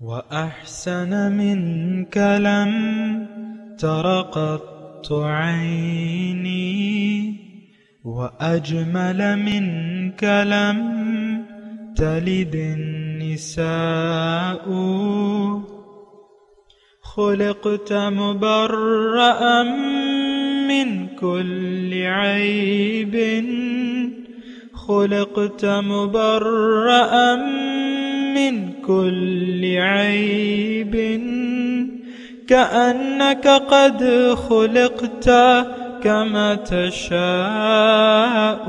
وأحسن منك لم تر قط عيني وأجمل منك لم تلد النساء خلقت مبرأ من كل عيب خلقت مبرأ من كل عيب كأنك قد خلقت كما تشاء.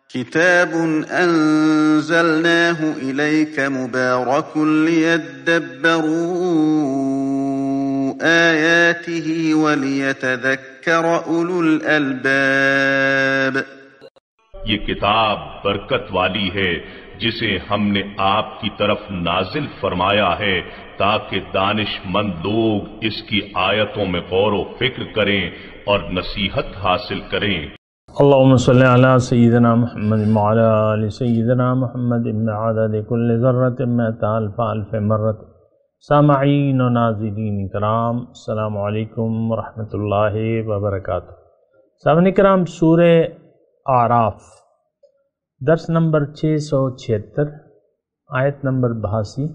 كتاب أنزلناه إليك مبارك ليدبروا آياته وليتذكر أولو الألباب. یہ کتاب برکت والی ہے جسے ہم نے آپ کی طرف نازل فرمایا ہے تاکہ دانش مند لوگ اس کی آیتوں میں غور و فکر کریں اور نصیحت حاصل کریں. اللهم صل على سيدنا محمد وعلى آل سيدنا محمد ابن عدد كل ذرة مئة ألف ألف مرة. سامعین و ناظرین کرام، السلام علیکم ورحمۃ اللہ وبرکاتہ. سامعین کرام، سورہ اعراف درس نمبر 676 آیت نمبر 82.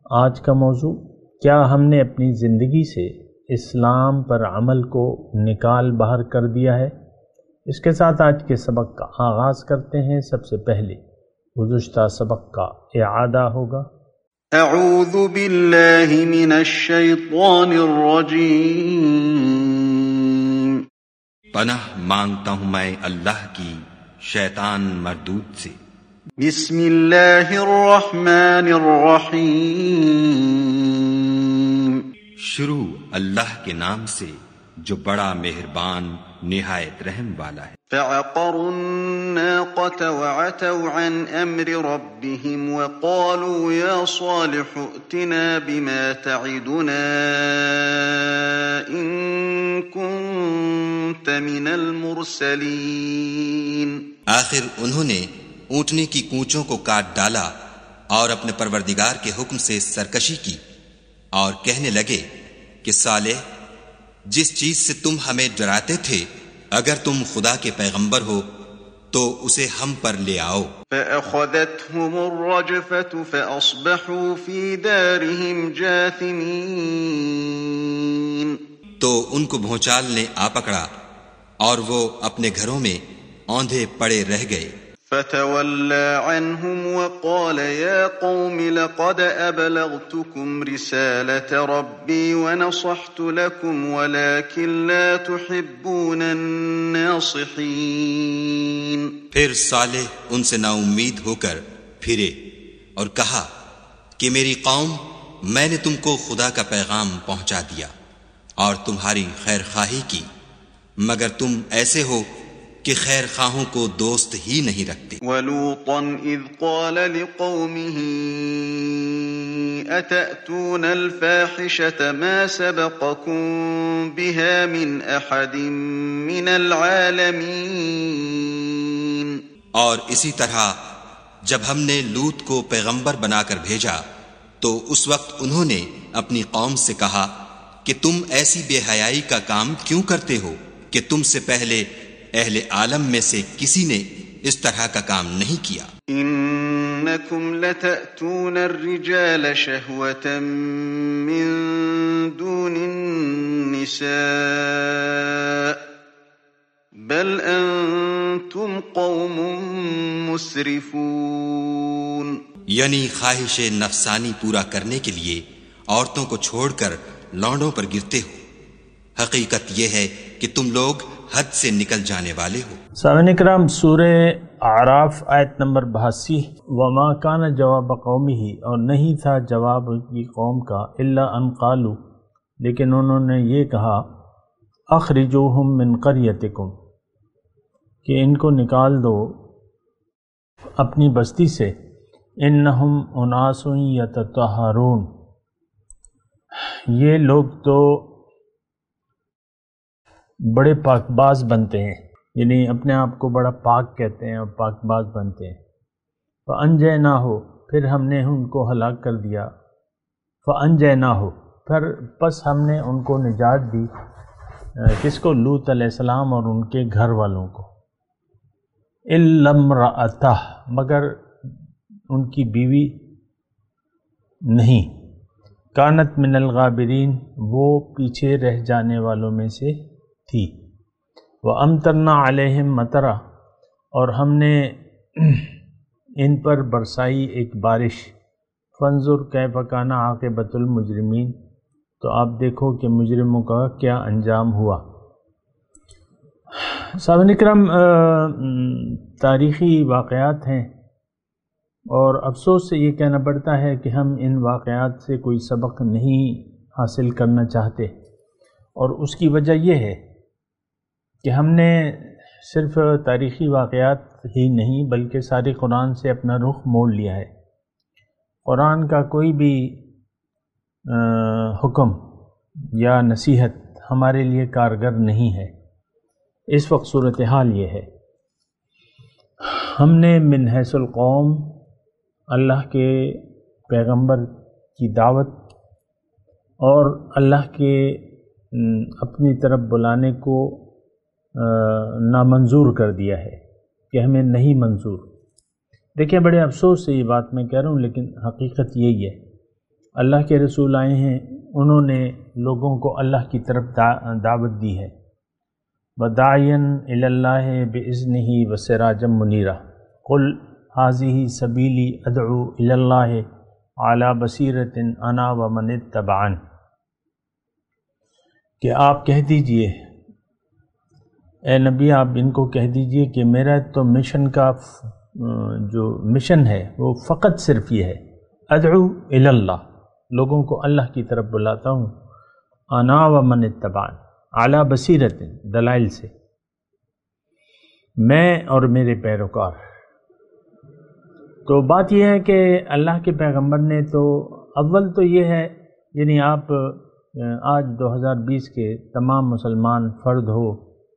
آج کا موضوع: کیا ہم نے اپنی زندگی سے اسلام پر عمل کو نکال باہر کر دیا ہے؟ اس کے ساتھ آج کے سبق کا آغاز کرتے ہیں. سب سے پہلے گزشتہ سبق کا اعادہ ہوگا. اعوذ باللہ من الشیطان الرجیم. پناہ مانگتا ہوں میں اللہ کی شیطان مردود سے. بسم اللہ الرحمن الرحیم. شروع اللہ کے نام سے جو بڑا مہربان نہایت رحم والا ہے. فعقروا الناقة وعتوا عن أمر ربهم وقالوا يا صالح ائتنا بما تعدنا إن كنت من المرسلين. آخر انہوں نے اونٹنے کی کونچوں کو کاٹ ڈالا اور اپنے پروردگار کے حکم سے سرکشی کی اور کہنے لگے کہ صالح، جس چیز سے تم ہمیں ڈراتے تھے اگر تم خدا کے پیغمبر ہو تو اسے ہم پر لے آؤ. فأخذتهم الرجفة فأصبحوا في دارهم جاثمين. تو ان کو بھونچال نے آ پکڑا اور وہ اپنے گھروں میں اوندھے پڑے رہ گئے. فتولى عنهم وقال يا قوم لقد أبلغتكم رسالة ربي ونصحت لكم ولكن لا تحبون الناصحين. پھر صالح ان سے نا امید ہو کر پھرے اور کہا کہ میری قوم، میں نے تم کو خدا کا پیغام پہنچا دیا اور تمہاری خیر خواہی کی، مگر تم ایسے ہو کہ خیر خواہوں کو دوست ہی نہیں رکھتے. وَلُوطًا إِذْ قَالَ لِقَوْمِهِ أَتَأْتُونَ الْفَاحِشَةَ مَا سَبَقَكُم بِهَا مِنْ أَحَدٍ مِّنَ الْعَالَمِينَ. اور اسی طرح جب ہم نے لوط کو پیغمبر بنا کر بھیجا تو اس وقت انہوں نے اپنی قوم سے کہا کہ تم ایسی بے حیائی کا کام کیوں کرتے ہو کہ تم سے پہلے اہل عالم میں سے کسی نے اس طرح کا کام نہیں کیا. انکم لتأتون الرجال شہوة من دون النساء بل انتم قوم مسرفون. یعنی خواہش نفسانی پورا کرنے کے لیے عورتوں کو چھوڑ کر لونڈوں پر گرتے ہو. حقیقت یہ ہے کہ تم لوگ حد سے نکل جانے والے ہو. سامعین کرام، سورہ اعراف آیت نمبر 82. وما کان جواب قومہ، اور نہیں تھا جواب کی قوم کا، الا ان قالوا، لیکن انہوں نے یہ کہا، اخرجوہم من قریتکم، کہ ان کو نکال دو اپنی بستی سے، انہم اناس یتطہرون، یہ لوگ تو بڑے پاک باز بنتے ہیں، یعنی اپنے آپ کو بڑا پاک کہتے ہیں اور پاک باز بنتے ہیں. فَأَنْجَيْنَاهُ، پھر ہم نے ان کو ہلاک کر دیا، فَأَنْجَيْنَاهُ، پھر پس ہم نے ان کو نجات دی، کس کو؟ لوط علیہ السلام اور ان کے گھر والوں کو، إِلَّا امْرَأَتَهُ، مگر ان کی بیوی نہیں، کانت من الغابرین، وہ پیچھے رہ جانے والوں میں سے تھی، وَأَمْطَرْنَا عَلَيْهِمْ مَطَرًا، اور ہم نے ان پر برسائی ایک بارش، فانظر کیف کان عاقبۃ المجرمین، تو آپ دیکھو کہ مجرموں کا کیا انجام ہوا۔ سامعین اکرام، تاریخی واقعات ہیں، اور افسوس سے یہ کہنا پڑتا ہے کہ ہم ان واقعات سے کوئی سبق نہیں حاصل کرنا چاہتے، اور اس کی وجہ یہ ہے کہ ہم نے صرف تاریخی واقعات ہی نہیں بلکہ سارے قرآن سے اپنا رخ موڑ لیا ہے۔ قرآن کا کوئی بھی حکم یا نصیحت ہمارے لیے کارگر نہیں ہے۔ اس وقت صورتحال یہ ہے، ہم نے من حیث القوم اللہ کے پیغمبر کی دعوت اور اللہ کے اپنی طرف بلانے کو نامنظور کر دیا ہے کہ ہمیں نہیں منظور۔ دیکھیں، بڑے افسوس سے یہ بات میں کہہ رہا ہوں، لیکن حقیقت یہی ہے، اللہ کے رسول آئے ہیں، انہوں نے لوگوں کو اللہ کی طرف دعوت دی ہے، وَدَاعِيًا إِلَى اللَّهِ بِإِذْنِهِ وَسِرَاجًا مُنِيرًا قُلْ هَٰذِهِ سَبِيلِي أَدْعُو إِلَى اللَّهِ عَلَى بَصِيرَةٍ أَنَا وَمَنِ اتَّبَعَنِ، کہ آپ کہہ دیجئے، اے نبی آپ ان کو کہہ دیجئے کہ میرا تو مشن کا جو مشن ہے وہ فقط صرف یہ ہے، ادعو الی اللہ، لوگوں کو اللہ کی طرف بلاتا ہوں، انا ومن اتبعن، اعلی بصیرت، دلائل سے، میں اور میرے پیروکار۔ تو بات یہ ہے کہ اللہ کے پیغمبر نے تو اول تو یہ ہے، یعنی آپ آج 2020 کے تمام مسلمان فرد ہو،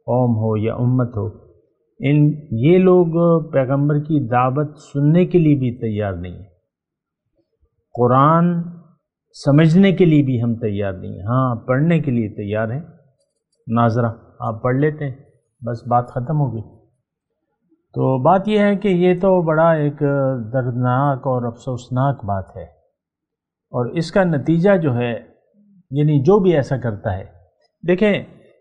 قوم ہو یا امت ہو، یہ لوگ پیغمبر کی دعوت سننے کے لیے بھی تیار نہیں ہیں، قرآن سمجھنے کے لیے بھی ہم تیار نہیں ہیں، ہاں پڑھنے کے لیے تیار ہیں، ناظرہ آپ پڑھ لیتے ہیں، بس بات ختم ہوگی۔ تو بات یہ ہے کہ یہ تو بڑا ایک دردناک اور افسوسناک بات ہے، اور اس کا نتیجہ جو ہے، یعنی جو بھی ایسا کرتا ہے، دیکھیں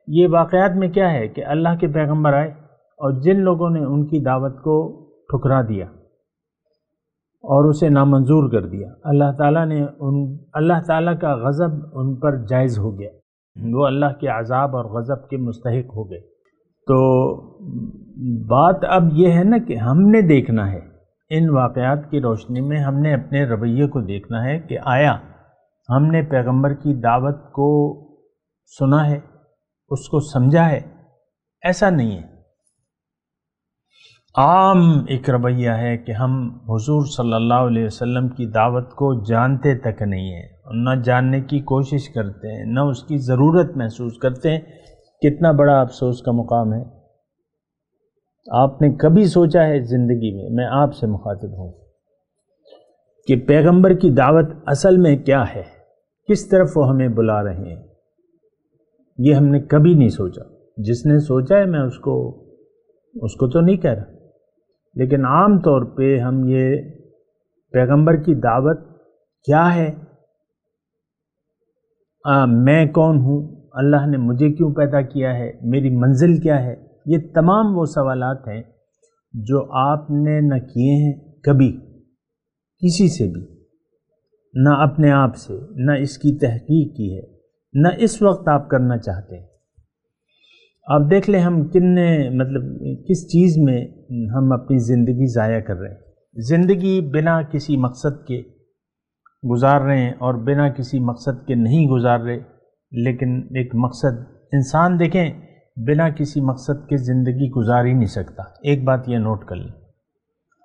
یہ واقعات میں کیا ہے کہ اللہ کے پیغمبر آئے اور جن لوگوں نے ان کی دعوت کو ٹھکرا دیا اور اسے نامنظور کر دیا، اللہ تعالیٰ کا غضب ان پر جائز ہو گیا، وہ اللہ کے عذاب اور غضب کے مستحق ہو گئے۔ تو بات اب یہ ہے نا کہ ہم نے دیکھنا ہے، ان واقعات کی روشنی میں ہم نے اپنے رویے کو دیکھنا ہے کہ آیا ہم نے پیغمبر کی دعوت کو سنا ہے، اس کو سمجھا ہے؟ ایسا نہیں ہے۔ عام ایک رویہ ہے کہ ہم حضور صلی اللہ علیہ وسلم کی دعوت کو جانتے تک نہیں ہیں، اور نہ جاننے کی کوشش کرتے ہیں، نہ اس کی ضرورت محسوس کرتے ہیں۔ کتنا بڑا افسوس کا مقام ہے۔ آپ نے کبھی سوچا ہے زندگی میں آپ سے مخاطب ہوں کہ پیغمبر کی دعوت اصل میں کیا ہے، کس طرف وہ ہمیں بلا رہے ہیں؟ یہ ہم نے کبھی نہیں سوچا۔ جس نے سوچا ہے میں اس کو تو نہیں کہہ رہا، لیکن عام طور پہ ہم یہ پیغمبر کی دعوت کیا ہے، میں کون ہوں، اللہ نے مجھے کیوں پیدا کیا ہے، میری منزل کیا ہے، یہ تمام وہ سوالات ہیں جو آپ نے نہ کیے ہیں کبھی کسی سے بھی، نہ اپنے آپ سے، نہ اس کی تحقیق کی ہے، نہ اس وقت آپ کرنا چاہتے ہیں۔ آپ دیکھ لیں ہم کس چیز میں ہم اپنی زندگی ضائع کر رہے ہیں۔ زندگی بنا کسی مقصد کے گزار رہے ہیں اور بنا کسی مقصد کے نہیں گزار رہے، لیکن ایک مقصد، انسان دیکھیں بنا کسی مقصد کے زندگی گزار ہی نہیں سکتا۔ ایک بات یہ نوٹ کر لیں،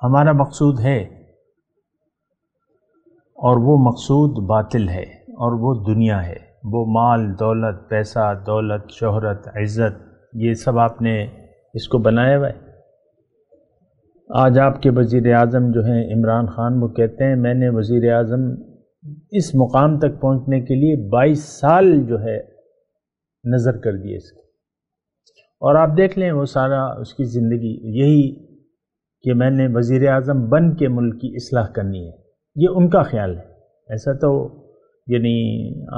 ہمارا مقصود ہے اور وہ مقصود باطل ہے، اور وہ دنیا ہے، وہ مال، دولت، پیسہ، دولت، شہرت، عزت، یہ سب آپ نے اس کو بنایا ہوا ہے۔ آج آپ کے وزیر اعظم جو ہیں عمران خان، وہ کہتے ہیں میں نے وزیر اعظم اس مقام تک پہنچنے کے لیے 22 سال جو ہے نظر کر دیے اس کے، اور آپ دیکھ لیں وہ سارا اس کی زندگی یہی کہ میں نے وزیر اعظم بن کے ملک کی اصلاح کرنی ہے، یہ ان کا خیال ہے۔ ایسا تو یعنی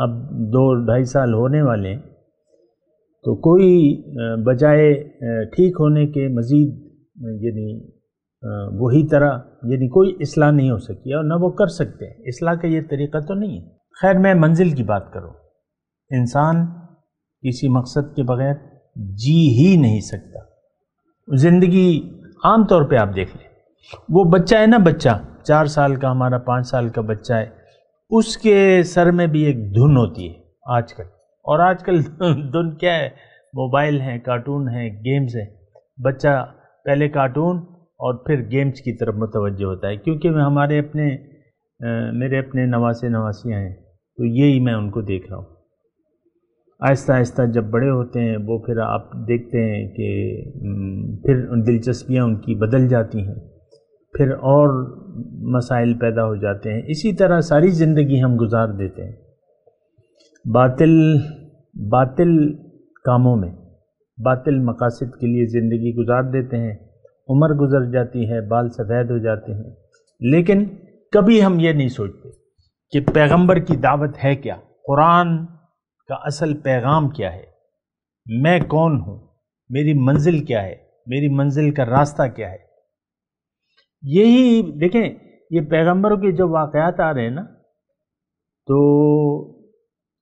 اب 2-2.5 سال ہونے والے ہیں، تو کوئی بجائے ٹھیک ہونے کے مزید یعنی وہی طرح یعنی کوئی اصلاح نہیں ہو سکی اور نہ وہ کر سکتے ہیں۔ اصلاح کا یہ طریقہ تو نہیں ہے۔ خیر، میں منزل کی بات کروں، انسان کسی مقصد کے بغیر جی ہی نہیں سکتا۔ زندگی عام طور پہ آپ دیکھ لیں، وہ بچہ ہے نا، بچہ 4 سال کا، ہمارا 5 سال کا بچہ ہے، اس کے سر میں بھی ایک دھن ہوتی ہے آج کل، اور آج کل دھن کیا ہے؟ موبائل ہیں، کارٹون ہیں، گیمز ہیں۔ بچہ پہلے کارٹون اور پھر گیمز کی طرف متوجہ ہوتا ہے، کیونکہ میرے اپنے نواسیاں ہیں، تو یہی میں ان کو دیکھ رہا ہوں۔ آہستہ آہستہ جب بڑے ہوتے ہیں وہ پھر آپ دیکھتے ہیں کہ پھر دلچسپیاں ان کی بدل جاتی ہیں، پھر اور مسائل پیدا ہو جاتے ہیں۔ اسی طرح ساری زندگی ہم گزار دیتے ہیں باطل کاموں میں، باطل مقاصد کے لیے زندگی گزار دیتے ہیں، عمر گزر جاتی ہے، بال سفید ہو جاتے ہیں، لیکن کبھی ہم یہ نہیں سوچتے کہ پیغمبر کی دعوت ہے کیا، قرآن کا اصل پیغام کیا ہے، میں کون ہوں، میری منزل کیا ہے، میری منزل کا راستہ کیا ہے۔ یہی دیکھیں، یہ پیغمبروں کے جو واقعات آ رہے ہیں نا، تو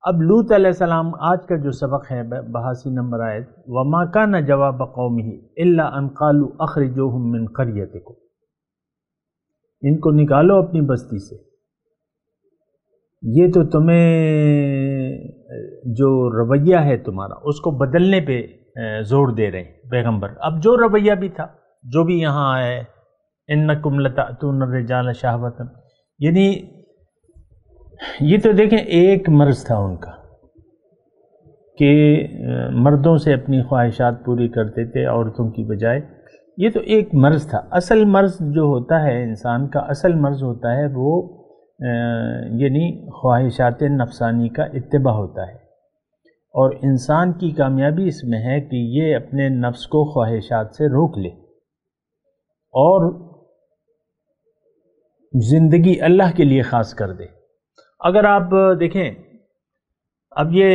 اب لوط علیہ السلام آج کا جو سبق ہے 82 نمبر آیت، وَمَا كَانَ جَوَابَ قَوْمِهِ إِلَّا أَنْ قَالُوا أَخْرِجُوهُمْ مِنْ قَرْيَتِكُمْ، ان کو نکالو اپنی بستی سے۔ یہ تو تمہیں جو رویہ ہے تمہارا اس کو بدلنے پہ زور دے رہے ہیں پیغمبر۔ اب جو رویہ بھی تھا، جو بھی یہاں آیا ہے، اِنَّكُمْ لَتَأْتُونَ الرِّجَالَ شَهْوَةً، یعنی یہ تو دیکھیں ایک مرض تھا ان کا کہ مردوں سے اپنی خواہشات پوری کرتے تھے عورتوں کی بجائے۔ یہ تو ایک مرض تھا۔ اصل مرض جو ہوتا ہے انسان کا، اصل مرض ہوتا ہے وہ یعنی خواہشات نفسانی کا اتباع ہوتا ہے، اور انسان کی کامیابی اس میں ہے کہ یہ اپنے نفس کو خواہشات سے روک لے اور زندگی اللہ کے لیے خاص کر دے۔ اگر آپ دیکھیں، اب یہ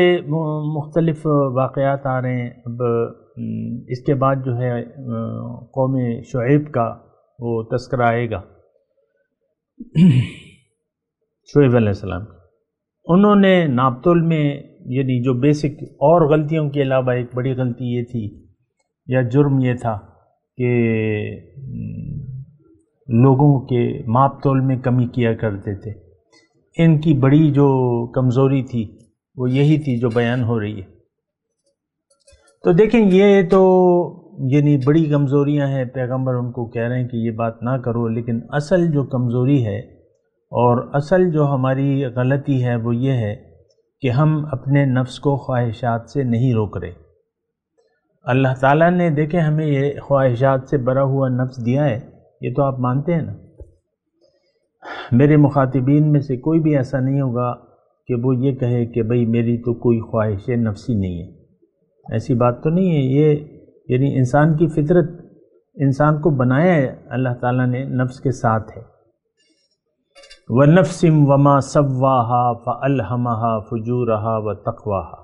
مختلف واقعات آ رہے ہیں، اب اس کے بعد جو ہے قوم شعیب کا وہ تذکرہ آئے گا، شعیب علیہ السلام۔ انہوں نے ناپتول میں یعنی جو بیسک اور غلطیوں کے علاوہ ایک بڑی غلطی یہ تھی یا جرم یہ تھا کہ لوگوں کے ماپ تول میں کمی کیا کرتے تھے۔ ان کی بڑی جو کمزوری تھی وہ یہی تھی جو بیان ہو رہی ہے۔ تو دیکھیں، یہ تو یعنی بڑی کمزوریاں ہیں، پیغمبر ان کو کہہ رہے ہیں کہ یہ بات نہ کرو، لیکن اصل جو کمزوری ہے اور اصل جو ہماری غلطی ہے وہ یہ ہے کہ ہم اپنے نفس کو خواہشات سے نہیں روک رہے۔ اللہ تعالیٰ نے دیکھیں ہمیں یہ خواہشات سے بھرا ہوا نفس دیا ہے، یہ تو آپ مانتے ہیں نا۔ میرے مخاطبین میں سے کوئی بھی ایسا نہیں ہوگا کہ وہ یہ کہے کہ بھئی میری تو کوئی خواہش نفسی نہیں ہے، ایسی بات تو نہیں ہے۔ یہ یعنی انسان کی فطرت، انسان کو بنایا ہے اللہ تعالیٰ نے نفس کے ساتھ ہے۔ وَنَفْسٍ وَمَا سَوَّاهَا فَأَلْهَمَهَا فُجُورَهَا وَتَقْوَاهَا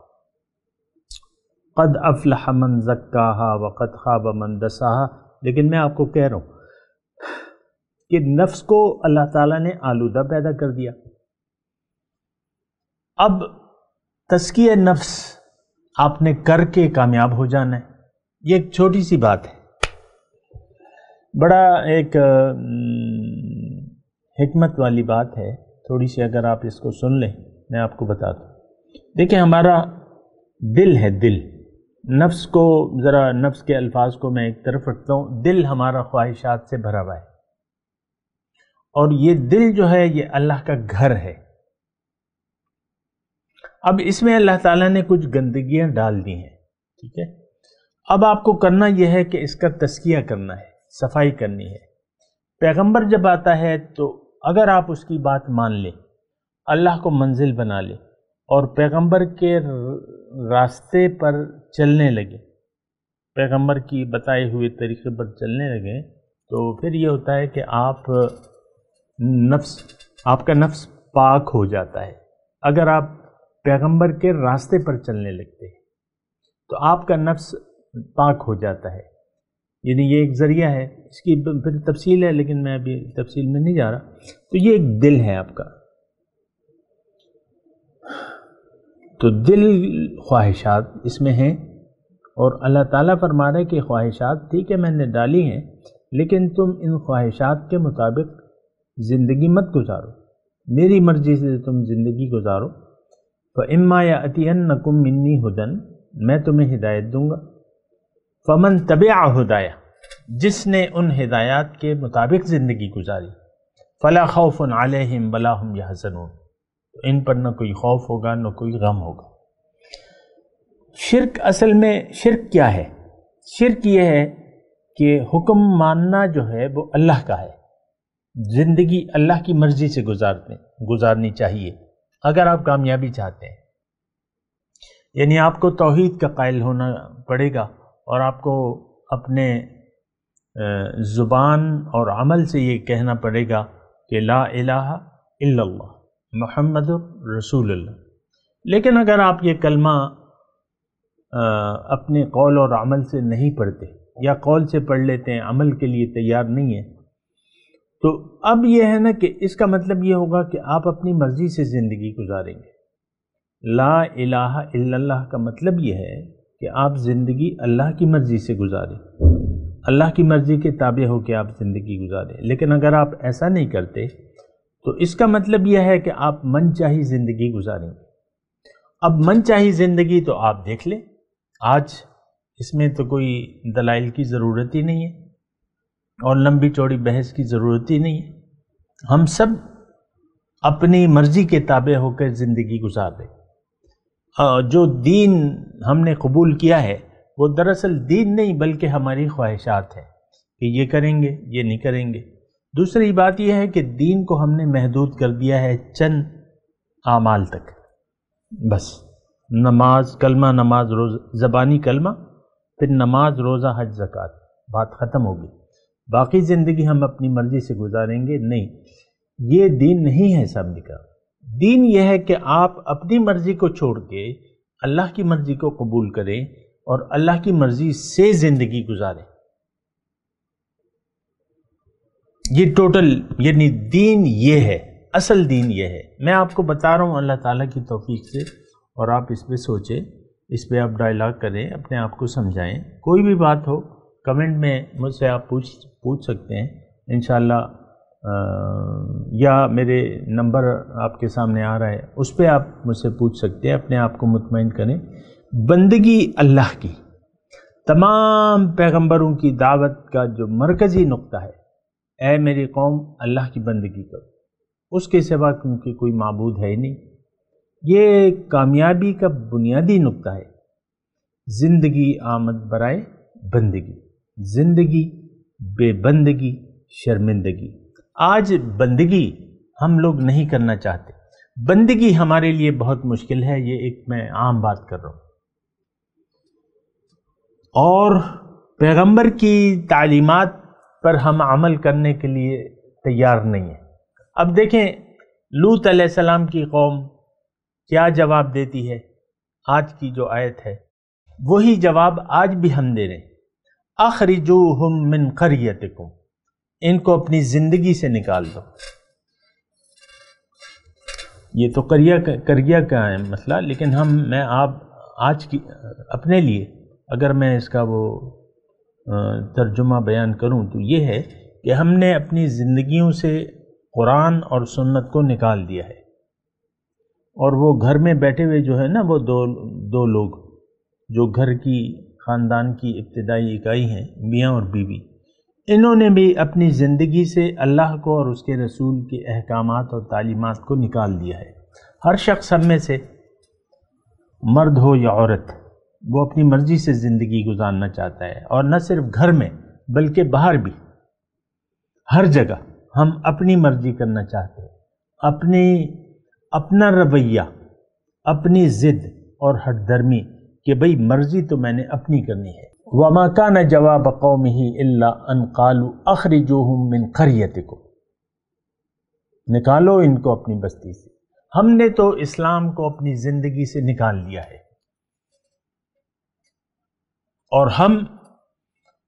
قَدْ أَفْلَحَ مَنْ زَكَّاهَا وَقَدْ خَابَ مَنْ دَسَّاهَا۔ لیکن میں آپ کو کہہ رہا ہوں کہ نفس کو اللہ تعالیٰ نے آلودہ پیدا کر دیا۔ اب تزکیہ نفس آپ نے کر کے کامیاب ہو جانا ہے، یہ ایک چھوٹی سی بات ہے، بڑا ایک حکمت والی بات ہے تھوڑی سی، اگر آپ اس کو سن لیں میں آپ کو بتا دوں۔ دیکھیں ہمارا دل ہے، دل، نفس کو ذرا نفس کے الفاظ کو میں ایک طرف رکھتا ہوں، دل ہمارا خواہشات سے بھرا ہوا ہے، اور یہ دل جو ہے یہ اللہ کا گھر ہے۔ اب اس میں اللہ تعالیٰ نے کچھ گندگیاں ڈال دی ہیں، ٹھیک ہے۔ اب آپ کو کرنا یہ ہے کہ اس کا تزکیہ کرنا ہے، صفائی کرنی ہے، پیغمبر جب آتا ہے تو اگر آپ اس کی بات مان لیں، اللہ کو منزل بنا لیں اور پیغمبر کے راستے پر چلنے لگے، پیغمبر کی بتائے ہوئے طریقے پر چلنے لگے، تو پھر یہ ہوتا ہے کہ آپ کا نفس پاک ہو جاتا ہے۔ اگر آپ پیغمبر کے راستے پر چلنے لگتے ہیں تو آپ کا نفس پاک ہو جاتا ہے، یعنی یہ ایک ذریعہ ہے، اس کی پھر تفصیل ہے لیکن میں ابھی تفصیل میں نہیں جا رہا۔ تو یہ ایک دل ہے آپ کا، تو دل خواہشات اس میں ہیں، اور اللہ تعالیٰ فرما رہے کہ خواہشات ٹھیک ہے میں نے ڈالی ہیں، لیکن تم ان خواہشات کے مطابق زندگی مت گزارو، میری مرضی سے تم زندگی گزارو۔ فَإِمَّا يَأْتِيَنَّكُم مِّنِّي هُدًى، میں تمہیں ہدایت دوں گا، فَمَن تَبِعَ هُدَايَ، جس نے ان ہدایات کے مطابق زندگی گزاری، فَلَا خَوْفٌ عَلَيْهِمْ وَلَا هُمْ يَحْزَنُونَ، ان پر نہ کوئی خوف ہوگا نہ کوئی غم ہوگا۔ شرک، اصل میں شرک کیا ہے؟ شرک یہ ہے کہ حکم ماننا جو ہے وہ اللہ کا ہے، زندگی اللہ کی مرضی سے گزارنی چاہیے اگر آپ کامیابی چاہتے ہیں، یعنی آپ کو توحید کا قائل ہونا پڑے گا، اور آپ کو اپنے زبان اور عمل سے یہ کہنا پڑے گا کہ لا الہ الا اللہ محمد رسول اللہ۔ لیکن اگر آپ یہ کلمہ اپنے قول اور عمل سے نہیں پڑھتے، یا قول سے پڑھ لیتے ہیں عمل کے لیے تیار نہیں ہیں، تو اب یہ ہے نا کہ اس کا مطلب یہ ہوگا کہ آپ اپنی مرضی سے زندگی گزاریں گے۔ لا الہ الا اللہ کا مطلب یہ ہے کہ آپ زندگی اللہ کی مرضی سے گزاریں، اللہ کی مرضی کے تابع ہو کے آپ زندگی گزاریں۔ لیکن اگر آپ ایسا نہیں کرتے تو اس کا مطلب یہ ہے کہ آپ من چاہی زندگی گزاریں گے۔ اب من چاہی زندگی تو آپ دیکھ لیں، آج اس میں تو کوئی دلائل کی ضرورت ہی نہیں ہے اور لمبی چوڑی بحث کی ضرورت ہی نہیں ہے، ہم سب اپنی مرضی کے تابع ہو کر زندگی گزار رہے۔ جو دین ہم نے قبول کیا ہے وہ دراصل دین نہیں بلکہ ہماری خواہشات ہے کہ یہ کریں گے یہ نہیں کریں گے۔ دوسری بات یہ ہے کہ دین کو ہم نے محدود کر دیا ہے چند اعمال تک، بس نماز، کلمہ، نماز، روزہ، زبانی کلمہ، پھر نماز، روزہ، حج، زکوٰۃ، بات ختم ہوگی۔ باقی زندگی ہم اپنی مرضی سے گزاریں گے، نہیں، یہ دین نہیں ہے سمجھ کا۔ دین یہ ہے کہ آپ اپنی مرضی کو چھوڑ کے اللہ کی مرضی کو قبول کریں اور اللہ کی مرضی سے زندگی گزاریں۔ یہ ٹوٹل یعنی دین یہ ہے، اصل دین یہ ہے۔ میں آپ کو بتا رہا ہوں اللہ تعالیٰ کی توفیق سے، اور آپ اس پہ سوچیں، اس پہ آپ ڈائلاگ کریں، اپنے آپ کو سمجھائیں۔ کوئی بھی بات ہو کمنٹ میں مجھ سے آپ پوچھ سکتے ہیں انشاءاللہ، یا میرے نمبر آپ کے سامنے آ رہا ہے، اس پہ آپ مجھ سے پوچھ سکتے ہیں۔ اپنے آپ کو مطمئن کریں، بندگی اللہ کی، تمام پیغمبروں کی دعوت کا جو مرکزی نقطہ ہے، اے میری قوم اللہ کی بندگی کرو، اس کے سوا کیونکہ کوئی معبود ہے ہی نہیں۔ یہ کامیابی کا بنیادی نقطہ ہے۔ زندگی آمد برائے بندگی، زندگی بے بندگی شرمندگی۔ آج بندگی ہم لوگ نہیں کرنا چاہتے، بندگی ہمارے لیے بہت مشکل ہے، یہ ایک میں عام بات کر رہا ہوں، اور پیغمبر کی تعلیمات پر ہم عمل کرنے کے لیے تیار نہیں ہیں۔ اب دیکھیں لوط علیہ السلام کی قوم کیا جواب دیتی ہے، آج کی جو آیت ہے وہی جواب آج بھی ہم دے رہے ہیں، اخرجوہم من قریتکم، ان کو اپنی زندگی سے نکال دو۔ یہ تو قریہ کا ہے مسئلہ، لیکن میں آپ آج کی اپنے لیے اگر میں اس کا وہ ترجمہ بیان کروں تو یہ ہے کہ ہم نے اپنی زندگیوں سے قرآن اور سنت کو نکال دیا ہے، اور وہ گھر میں بیٹھے ہوئے جو ہے نا، وہ دو لوگ جو گھر کی خاندان کی ابتدائی اکائی ہیں، میاں اور بیوی، انہوں نے بھی اپنی زندگی سے اللہ کو اور اس کے رسول کے احکامات اور تعلیمات کو نکال دیا ہے۔ ہر شخص ہم میں سے، مرد ہو یا عورت، وہ اپنی مرضی سے زندگی گزارنا چاہتا ہے، اور نہ صرف گھر میں بلکہ باہر بھی۔ ہر جگہ ہم اپنی مرضی کرنا چاہتے ہیں، اپنا رویہ، اپنی ضد اور ہٹ درمی کہ بھئی مرضی تو میں نے اپنی کرنی ہے۔ وَمَا كَانَ جَوَابَ قَوْمِهِ إِلَّا أَنْ قَالُوا أَخْرِجُوهُمْ مِنْ قَرْيَتِكُمْ، نکالو ان کو اپنی بستی سے۔ ہم نے تو اسلام کو اپنی زندگی سے نکال لیا ہے، اور ہم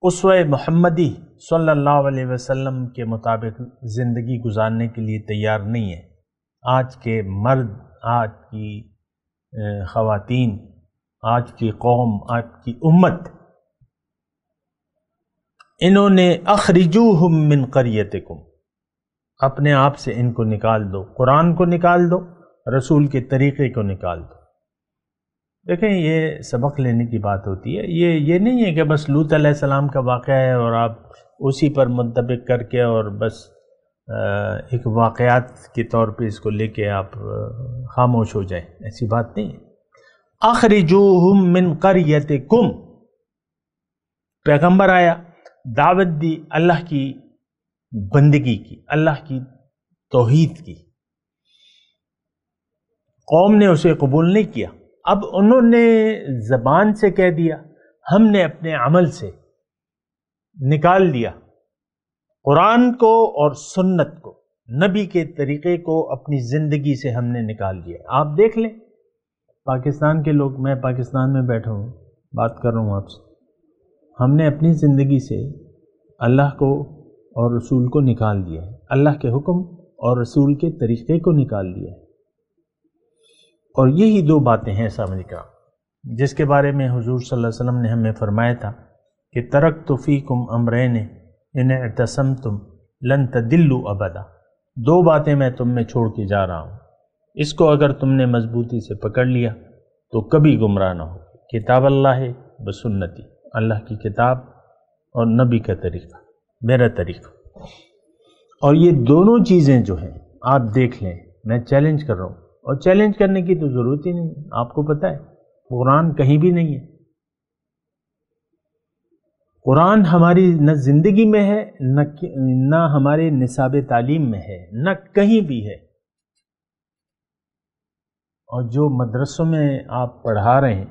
اسوہ محمدی صلی اللہ علیہ وسلم کے مطابق زندگی گزارنے کے لیے تیار نہیں ہیں۔ آج کے مرد، آج کی خواتین، آج کی قوم، آج کی امت، انہوں نے اخرجوہم من قریتکم، اپنے آپ سے ان کو نکال دو، قرآن کو نکال دو، رسول کے طریقے کو نکال دو۔ دیکھیں یہ سبق لینے کی بات ہوتی ہے، یہ نہیں ہے کہ بس لوط علیہ السلام کا واقعہ ہے اور آپ اسی پر منطبق کر کے اور بس ایک واقعات کے طور پہ اس کو لے کے آپ خاموش ہو جائیں، ایسی بات نہیں ہے۔ اخرجوہم من قریتکم، پیغمبر آیا، دعوت دی اللہ کی بندگی کی، اللہ کی توحید کی، قوم نے اسے قبول نہیں کیا۔ اب انہوں نے زبان سے کہہ دیا، ہم نے اپنے عمل سے نکال دیا قرآن کو اور سنت کو، نبی کے طریقے کو اپنی زندگی سے ہم نے نکال دیا۔ آپ دیکھ لیں پاکستان کے لوگ، میں پاکستان میں بیٹھا ہوں، بات کر رہا ہوں آپ سے، ہم نے اپنی زندگی سے اللہ کو اور رسول کو نکال دیا ہے، اللہ کے حکم اور رسول کے طریقے کو نکال دیا ہے۔ اور یہی دو باتیں ہیں سامنے کا، جس کے بارے میں حضور صلی اللہ علیہ وسلم نے ہمیں فرمایا تھا کہ ترکت فیکم امرین ان اعتصمتم لن تدلوا ابدا، دو باتیں میں تم میں چھوڑ کے جا رہا ہوں، اس کو اگر تم نے مضبوطی سے پکڑ لیا تو کبھی گمراہ نہ ہو۔ کتاب اللہ بسنتی، اللہ کی کتاب اور نبی کا طریقہ، میرا طریقہ۔ اور یہ دونوں چیزیں جو ہیں آپ دیکھ لیں، میں چیلنج کر رہا ہوں، اور چیلنج کرنے کی تو ضرورت ہی نہیں، آپ کو پتہ ہے قرآن کہیں بھی نہیں ہے۔ قرآن ہماری نہ زندگی میں ہے، نہ ہمارے نصاب تعلیم میں ہے، نہ کہیں بھی ہے۔ اور جو مدرسوں میں آپ پڑھا رہے ہیں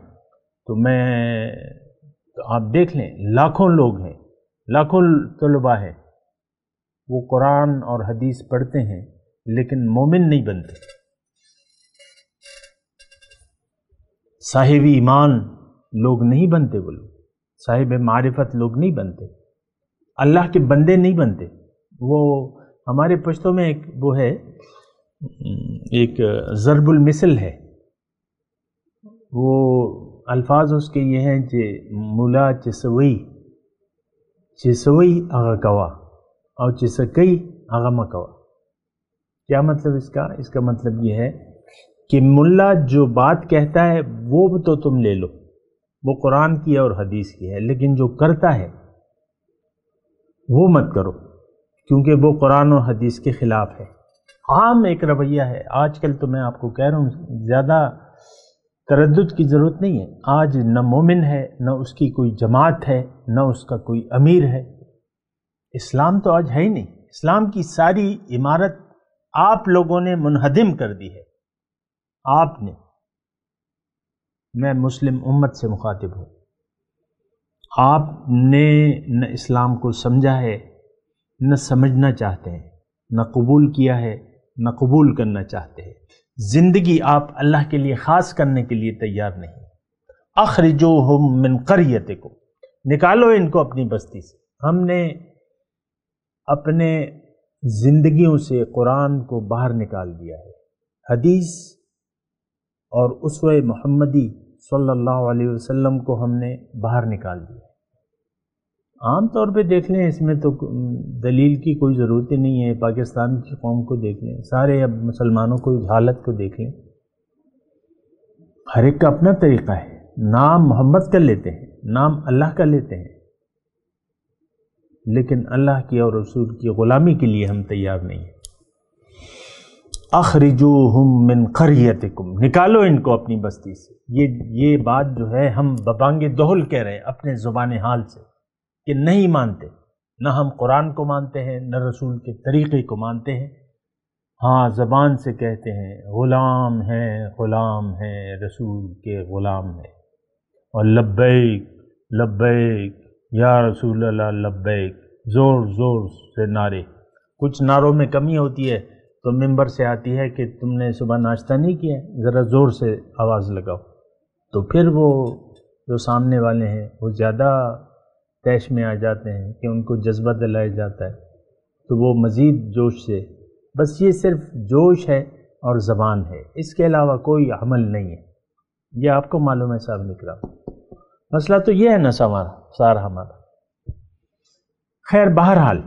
تو آپ دیکھ لیں، لاکھوں لوگ ہیں، لاکھوں طلباء ہیں، وہ قرآن اور حدیث پڑھتے ہیں لیکن مومن نہیں بنتے، صاحب ایمان لوگ نہیں بنتے، وہ لوگ صاحب معرفت لوگ نہیں بنتے، اللہ کے بندے نہیں بنتے۔ وہ ہمارے پشتوں میں ایک وہ ہے، ایک ضرب المثل ہے، وہ الفاظ اس کے یہ ہیں کہ ملا چسوئی آغا کوا اور چسکئی آغا مکوا۔ کیا مطلب اس کا؟ اس کا مطلب یہ ہے کہ ملا جو بات کہتا ہے وہ تو تم لے لو، وہ قرآن کی اور حدیث کی ہے، لیکن جو کرتا ہے وہ مت کرو، کیونکہ وہ قرآن اور حدیث کے خلاف ہے۔ عام ایک رویہ ہے آج کل، تو میں آپ کو کہہ رہا ہوں زیادہ تردد کی ضرورت نہیں ہے۔ آج نہ مومن ہے، نہ اس کی کوئی جماعت ہے، نہ اس کا کوئی امیر ہے، اسلام تو آج ہے ہی نہیں۔ اسلام کی ساری عمارت آپ لوگوں نے منہدم کر دی ہے، آپ نے، میں مسلم امت سے مخاطب ہوں، آپ نے نہ اسلام کو سمجھا ہے، نہ سمجھنا چاہتے ہیں، نہ قبول کیا ہے، نہ قبول کرنا چاہتے ہیں۔ زندگی آپ اللہ کے لیے خاص کرنے کے لیے تیار نہیں۔ اخرجوہم من قریتکم، نکالو ان کو اپنی بستی سے۔ ہم نے اپنے زندگیوں سے قرآن کو باہر نکال دیا ہے، حدیث اور اسوہ محمدی صلی اللہ علیہ وسلم کو ہم نے باہر نکال دیا۔ عام طور پہ دیکھ لیں، اس میں تو دلیل کی کوئی ضرورت ہی نہیں ہے۔ پاکستان کی قوم کو دیکھ لیں، سارے اب مسلمانوں کو حالت کو دیکھ لیں، ہر ایک کا اپنا طریقہ ہے، نام محمد کا لیتے ہیں، نام اللہ کا لیتے ہیں، لیکن اللہ کی اور رسول کی غلامی کے لیے ہم تیار نہیں ہیں۔ اخرجوہم من قریتکم، نکالو ان کو اپنی بستی سے۔ یہ بات جو ہے ہم ببانگ دہل کہہ رہے ہیں اپنے زبان حال سے، کہ نہیں مانتے، نہ ہم قرآن کو مانتے ہیں نہ رسول کے طریقے کو مانتے ہیں. ہاں زبان سے کہتے ہیں غلام ہیں رسول کے غلام ہیں، اور لبیک لبیک یا رسول اللہ لبیک زور زور سے نعرے. کچھ نعروں میں کمی ہوتی ہے تو ممبر سے آتی ہے کہ تم نے صبح ناشتہ نہیں کیا ہے، ذرا زور سے آواز لگاؤ، تو پھر وہ جو سامنے والے ہیں وہ زیادہ طیش میں آ جاتے ہیں کہ ان کو جذبہ دلایا جاتا ہے، تو وہ مزید جوش سے. بس یہ صرف جوش ہے اور زبان ہے، اس کے علاوہ کوئی عمل نہیں ہے. یہ آپ کو معلوم ہے صاحب نکلا. مسئلہ تو یہ ہے نا سارا ہمارا. خیر بہرحال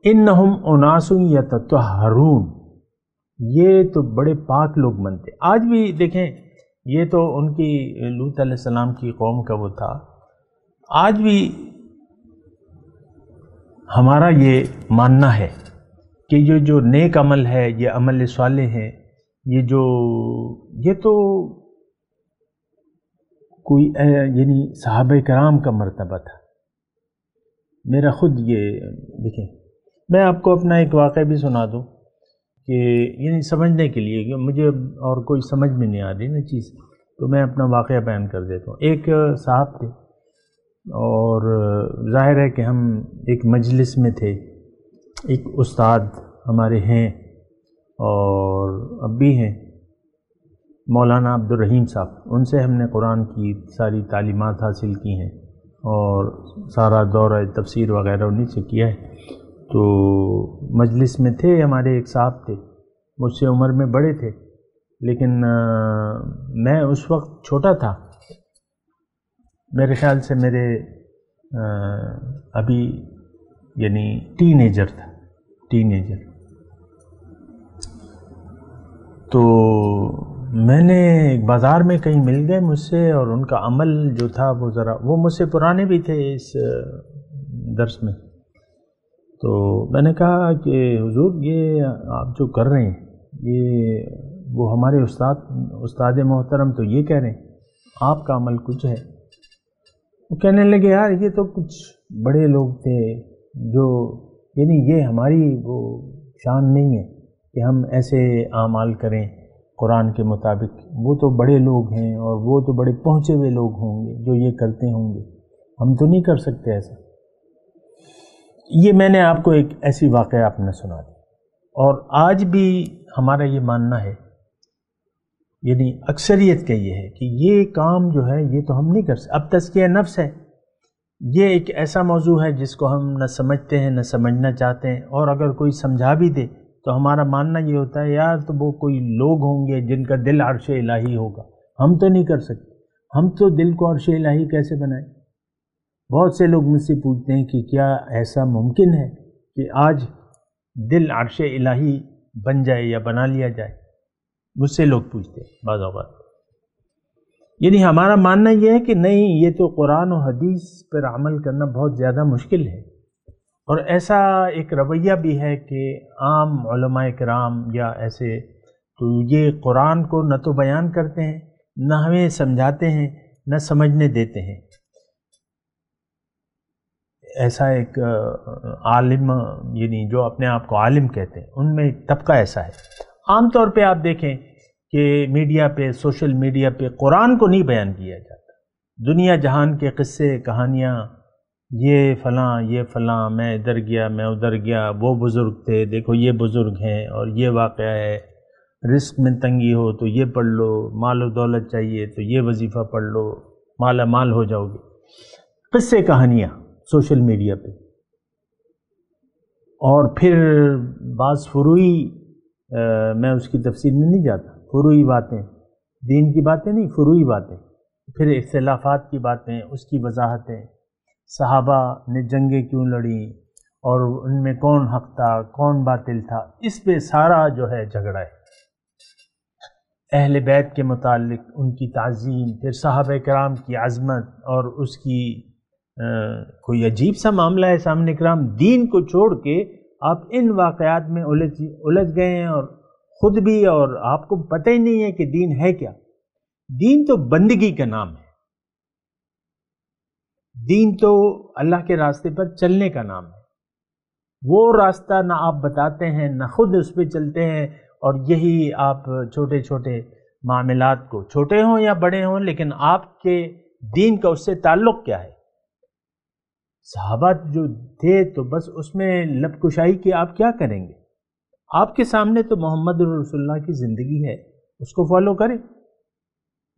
انہم اناس یتطہرون، یہ تو بڑے پاک لوگ بنتے. آج بھی دیکھیں، یہ تو ان کی لوط علیہ السلام کی قوم کا وہ تھا. آج بھی ہمارا یہ ماننا ہے کہ یہ جو نیک عمل ہے، یہ عمل صالح ہے، یہ تو کوئی یعنی صحابہ کرام کا مرتبہ تھا. میرا خود یہ دیکھیں، میں آپ کو اپنا ایک واقعہ بھی سنا دوں کہ یعنی سمجھنے کے لیے، کہ مجھے اور کوئی سمجھ میں نہیں آ رہی نا چیز، تو میں اپنا واقعہ بیان کر دیتا ہوں. ایک صاحب تھے اور ظاہر ہے کہ ہم ایک مجلس میں تھے. ایک استاد ہمارے ہیں اور اب بھی ہیں، مولانا عبد الرحیم صاحب. ان سے ہم نے قرآن کی ساری تعلیمات حاصل کی ہیں اور سارا دورہ تفسیر وغیرہ انہیں سے کیا ہے. تو مجلس میں تھے ہمارے ایک صاحب تھے، مجھ سے عمر میں بڑے تھے، لیکن میں اس وقت چھوٹا تھا. میرے خیال سے میرے ابھی یعنی ٹین ایجر تھا. تو میں نے ایک بازار میں کہیں مل گئے مجھ سے، اور ان کا عمل جو تھا وہ مجھ سے پرانے بھی تھے اس درس میں. تو میں نے کہا کہ حضور یہ آپ جو کر رہے ہیں، یہ وہ ہمارے استاد محترم تو یہ کہہ رہے ہیں، آپ کا عمل کچھ ہے. وہ کہنے لگے یار یہ تو کچھ بڑے لوگ تھے جو یعنی یہ ہماری وہ شان نہیں ہے کہ ہم ایسے اعمال کریں قرآن کے مطابق. وہ تو بڑے لوگ ہیں اور وہ تو بڑے پہنچے ہوئے لوگ ہوں گے جو یہ کرتے ہوں گے، ہم تو نہیں کر سکتے ایسا. یہ میں نے آپ کو ایک ایسی واقعہ آپ نے سنا دی. اور آج بھی ہمارا یہ ماننا ہے، یعنی اکثریت کا یہ ہے کہ یہ کام جو ہے یہ تو ہم نہیں کر سکتے. اب تزکیہ نفس ہے، یہ ایک ایسا موضوع ہے جس کو ہم نہ سمجھتے ہیں نہ سمجھنا چاہتے ہیں، اور اگر کوئی سمجھا بھی دے تو ہمارا ماننا یہ ہوتا ہے یار تو وہ کوئی لوگ ہوں گے جن کا دل عرش الہی ہوگا، ہم تو نہیں کر سکتے. ہم تو دل کو عرش الہی کیسے بنائیں؟ بہت سے لوگ مجھ سے پوچھتے ہیں کہ کیا ایسا ممکن ہے کہ آج دل عرش الہی بن جائے یا بنا لیا جائے؟ مجھ سے لوگ پوچھتے ہیں بعض اوقات. یعنی ہمارا ماننا یہ ہے کہ نہیں، یہ تو قرآن و حدیث پر عمل کرنا بہت زیادہ مشکل ہے. اور ایسا ایک رویہ بھی ہے کہ عام علماء کرام یا ایسے تو یہ قرآن کو نہ تو بیان کرتے ہیں، نہ ہمیں سمجھاتے ہیں، نہ سمجھنے دیتے ہیں. ایسا ایک عالم یعنی جو اپنے آپ کو عالم کہتے ہیں، ان میں ایک طبقہ ایسا ہے. عام طور پہ آپ دیکھیں کہ میڈیا پہ، سوشل میڈیا پہ قرآن کو نہیں بیان کیا جاتا. دنیا جہان کے قصے کہانیاں، یہ فلاں میں ادھر گیا میں ادھر گیا، وہ بزرگ تھے، دیکھو یہ بزرگ ہیں اور یہ واقعہ ہے، رزق میں تنگی ہو تو یہ پڑھ لو، مال و دولت چاہیے تو یہ وظیفہ پڑھ لو، مالا مال ہو جاؤ گے. قصے کہانیاں سوشل میڈیا پہ. اور پھر بعض فروعی، میں اس کی تفصیل میں نہیں جاتا، فروعی باتیں، دین کی باتیں نہیں، فروعی باتیں. پھر اختلافات کی باتیں، اس کی وضاحتیں، صحابہ نے جنگیں کیوں لڑیں اور ان میں کون حق تھا کون باطل تھا، اس پہ سارا جو ہے جھگڑا ہے. اہل بیت کے متعلق ان کی تعظیم، پھر صحابہ کرام کی عظمت، اور اس کی کوئی عجیب سا معاملہ ہے. سامنے کرام دین کو چھوڑ کے آپ ان واقعات میں الجھ گئے ہیں، اور خود بھی، اور آپ کو پتہ ہی نہیں ہے کہ دین ہے کیا. دین تو بندگی کا نام ہے، دین تو اللہ کے راستے پر چلنے کا نام ہے. وہ راستہ نہ آپ بتاتے ہیں نہ خود اس پہ چلتے ہیں، اور یہی آپ چھوٹے چھوٹے معاملات کو، چھوٹے ہوں یا بڑے ہوں، لیکن آپ کے دین کا اس سے تعلق کیا ہے؟ صحابہ جو تھے تو بس اس میں لب کشائی کی آپ کیا کریں گے؟ آپ کے سامنے تو محمد رسول اللہ کی زندگی ہے، اس کو فالو کریں۔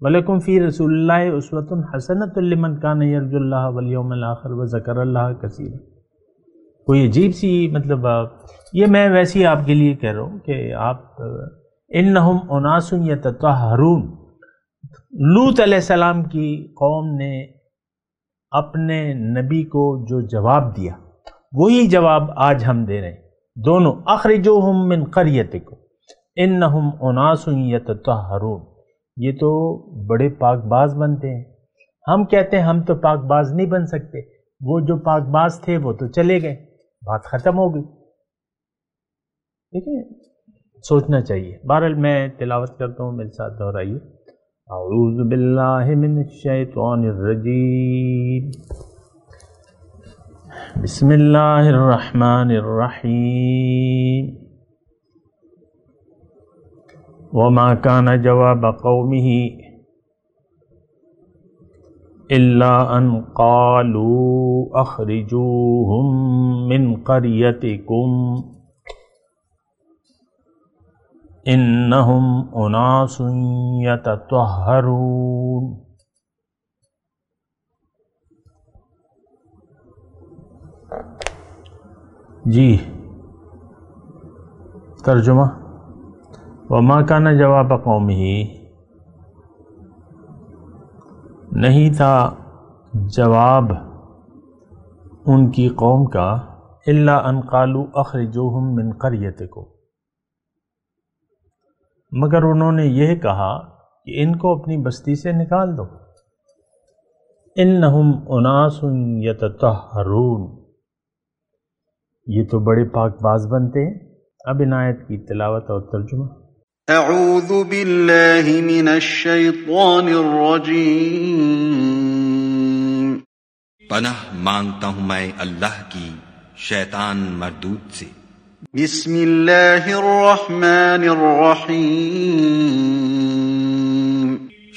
وَلَكُمْ فِي رَسُولِ اللَّهِ أُسْوَةٌ حَسَنَةٌ لِمَنْ كَانَ يَرْجُو اللَّهَ وَالْيَوْمَ الْآخِرَ وَذَكَرَ اللَّهَ كَثِيرًا۔ کوئی عجیب سی مطلب یہ میں ویسے ہی آپ کے لیے کہہ رہا ہوں کہ آپ إِنَّهُمْ أُنَاسٌ يَتَطَهَّرُونَ، لوط علیہ السلام کی قوم نے اپنے نبی کو جو جواب دیا وہی جواب آج ہم دے رہے ہیں دونوں، اخرجوہم من قریتکم انہم اناس یتطہرون۔ یہ تو بڑے پاک باز بنتے ہیں، ہم کہتے ہیں ہم تو پاک باز نہیں بن سکتے، وہ جو پاک باز تھے وہ تو چلے گئے، بات ختم ہو گئی۔ ٹھیک ہے، سوچنا چاہیے۔ بہرحال میں تلاوت کرتا ہوں، میرے ساتھ دہرائیے۔ اعوذ باللہ من الشیطان الرجیم، بسم اللہ الرحمن الرحیم۔ وما كان جواب قومه الا ان قالوا اخرجوهم من قريتكم انہم اناس یتطہرون۔ جی ترجمہ، وما کان جواب قومہ، نہیں تھا جواب ان کی قوم کا، الا ان قالوا اخرجوہم من قریتکم، مگر انہوں نے یہ کہا کہ ان کو اپنی بستی سے نکال دو۔ انہم اناس یتطہرون، یہ تو بڑے پاک باز بنتے ہیں۔ اب ان آیت کی تلاوت اور ترجمہ۔ اعوذ باللہ من الشیطان الرجیم، پناہ مانگتا ہوں میں اللہ کی شیطان مردود سے۔ بسم اللہ الرحمن الرحیم،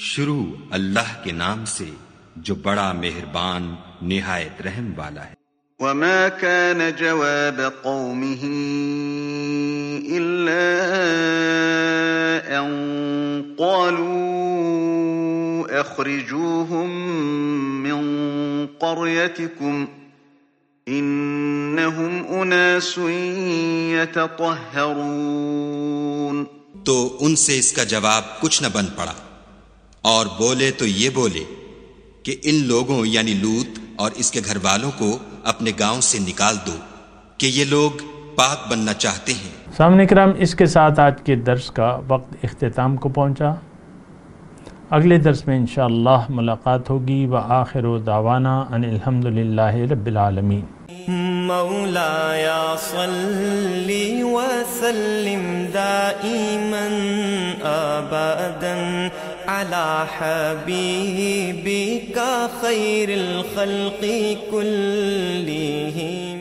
شروع اللہ کے نام سے جو بڑا مہربان نہایت رحم والا ہے۔ وما كان جواب قومه إلا أن قالوا أخرجوهم من قريتكم إنهم أناس يتطهرون۔ تو ان سے اس کا جواب کچھ نہ بن پڑا، اور بولے تو یہ بولے کہ ان لوگوں یعنی لوط اور اس کے گھر والوں کو اپنے گاؤں سے نکال دو کہ یہ لوگ پاک بننا چاہتے ہیں۔ سامنے کرام، اس کے ساتھ آج کے درس کا وقت اختتام کو پہنچا۔ اگلے درس میں انشاءاللہ ملاقات ہوگی۔ وآخر دعوانا ان الحمدللہ رب العالمین۔ مولایا صلی وسلم دائما ابدا على حبيبك خير الخلق كلهم۔